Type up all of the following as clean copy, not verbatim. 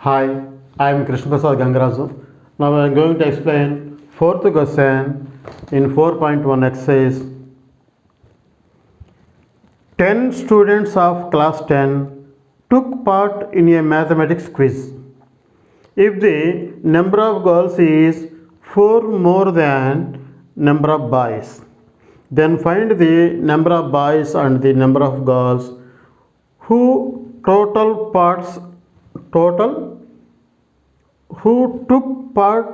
Hi, I am Krishna Prasad Gangaraju. Now I am going to explain fourth question in 4.1 exercise. 10 students of class 10 took part in a mathematics quiz. If the number of girls is 4 more than number of boys, then find the number of boys and the number of girls who took part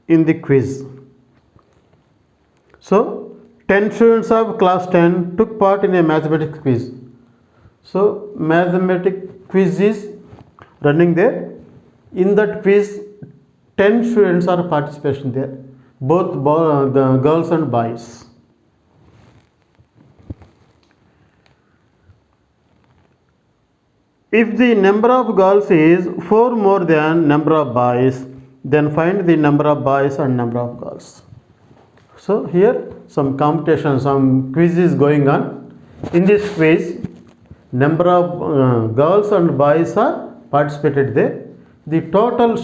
in the quiz. So 10 students of class 10 took part in a mathematics quiz. So mathematics quiz is running there. In that quiz 10 students are participation there, both girls and boys. If the number of girls is 4 more than number of boys, then find the number of boys and number of girls. So here some competition, some quiz is going on. In this quiz, number of girls and boys are participated there. The total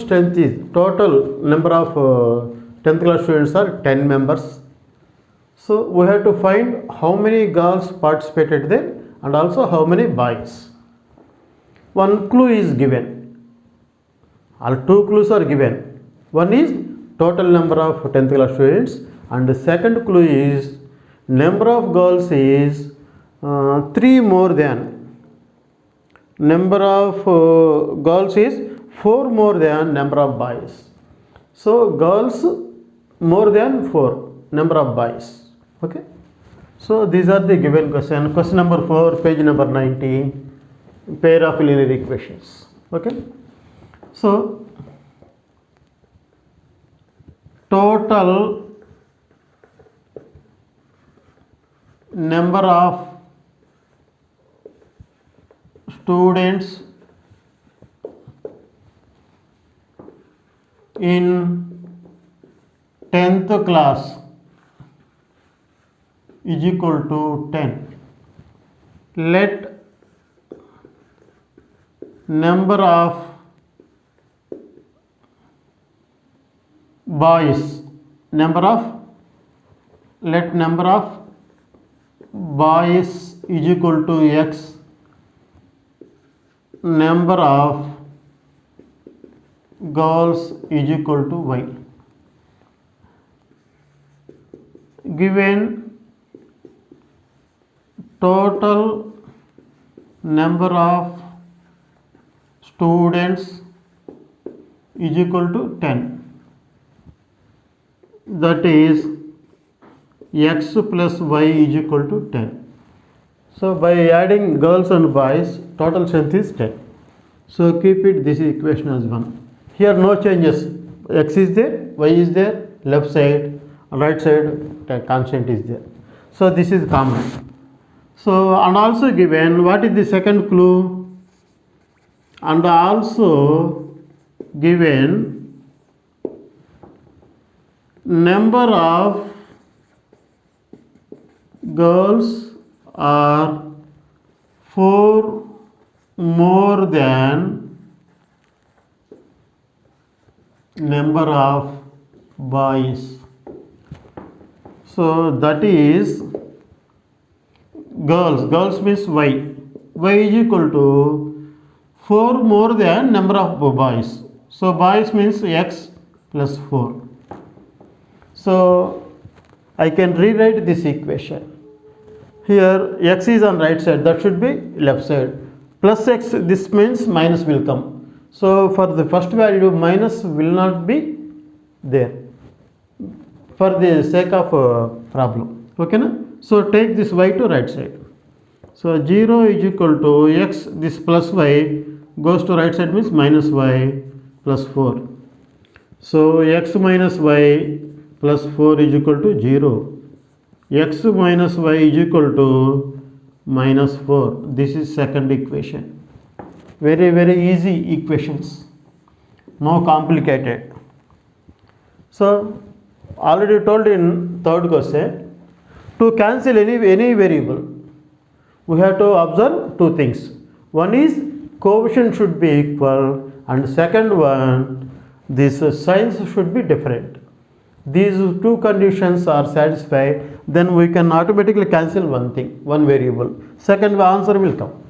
number of 10th class students are 10 members. So we have to find how many girls participated there and also how many boys. One clue is given, or two clues are given. One is total number of 10th class students, and the second clue is number of girls is 3 more than. Number of girls is 4 more than number of boys. So girls more than 4 number of boys. Okay. So these are the given question. Question number 4, page number 90. Pair of linear equations. Okay. So total number of students in 10th class is equal to 10. Let number of boys, let number of boys is equal to x, number of girls is equal to y. Given total number of students is equal to 10, that is x plus y is equal to 10. So by adding girls and boys, total strength is 10. So keep it this equation as 1. Here no changes, x is there, y is there, left side, right side constant is there. So this is common. So and also given, what is the second clue? And also given number of girls are 4 more than number of boys. So that is girls means y is equal to 4 more than number of boys. So boys means x plus 4. So I can rewrite this equation. Here x is on right side, that should be left side. Plus x, this means minus will come. So for the first value, minus will not be there for the sake of problem. Okay na? So take this y to right side. So 0 is equal to x, this plus y goes to right side means minus y plus 4. So x minus y plus 4 is equal to 0. X minus y is equal to minus 4. This is second equation. Very, very easy equations. No complicated. So already told in third question, to cancel any variable, we have to observe two things. One is coefficient should be equal and second one, this signs should be different. These two conditions are satisfied, then we can automatically cancel one thing, one variable. Second answer will come.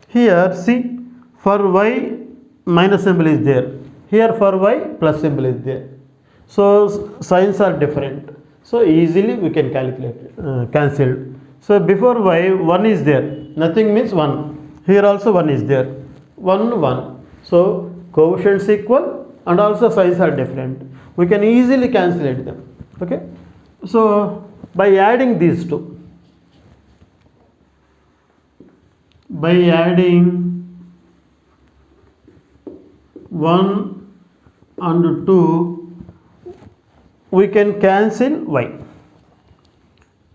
Here see, for y minus symbol is there. Here for y plus symbol is there. So signs are different. So easily we can calculate it, cancel. So before y 1 is there. Nothing means 1. Here also 1 is there. 1 1. So coefficients equal and also signs are different. We can easily cancel them. Okay. So by adding these two, by adding 1 and 2, we can cancel y.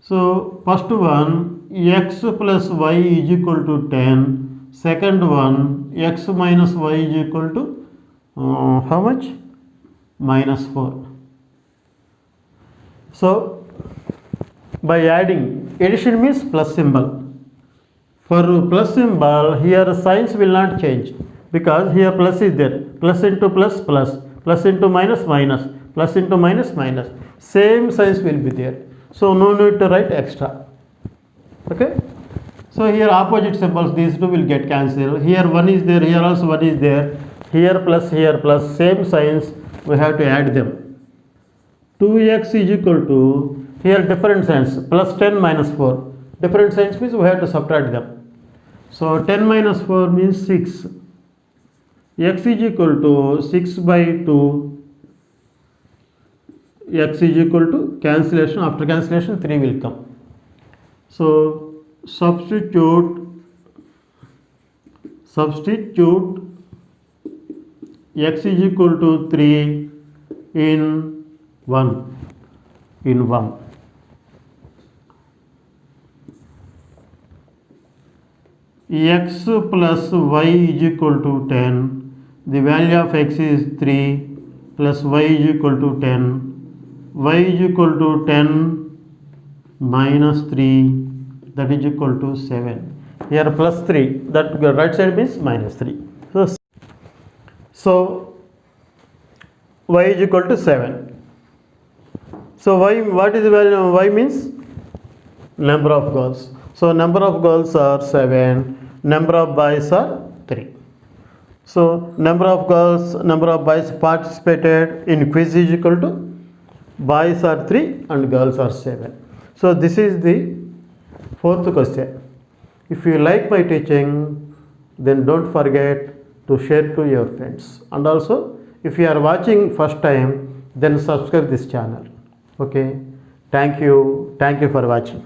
So first one, x plus y is equal to 10. Second one, x minus y is equal to how much? Minus 4. So by adding, addition means plus symbol. For plus symbol, here signs will not change because here plus is there. Plus into plus plus, plus into minus minus, plus into minus minus. Same signs will be there. So no need to write extra. Okay. So here opposite symbols, these two will get cancelled. Here 1 is there, here also 1 is there. Here plus, same signs, we have to add them. 2x is equal to, here different signs, plus 10 minus 4. Different signs means we have to subtract them. So 10 minus 4 means 6. X is equal to 6 by 2. X is equal to cancellation. After cancellation 3 will come. So substitute x is equal to 3 in 1. X plus y is equal to 10. The value of x is 3 plus y is equal to 10. Y is equal to 10 minus 3, that is equal to 7. Here plus 3, that right side means minus 3. So y is equal to 7. So y, what is the value of y means? Number of girls. So number of girls are 7, number of boys are 3. So number of girls, number of boys participated in quiz is equal to boys are 3 and girls are 7. So this is the fourth question. If you like my teaching, then don't forget to share to your friends. And also, if you are watching first time, then subscribe this channel. Okay. Thank you. Thank you for watching.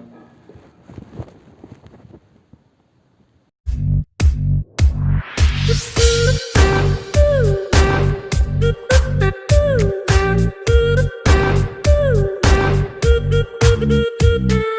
Thank you.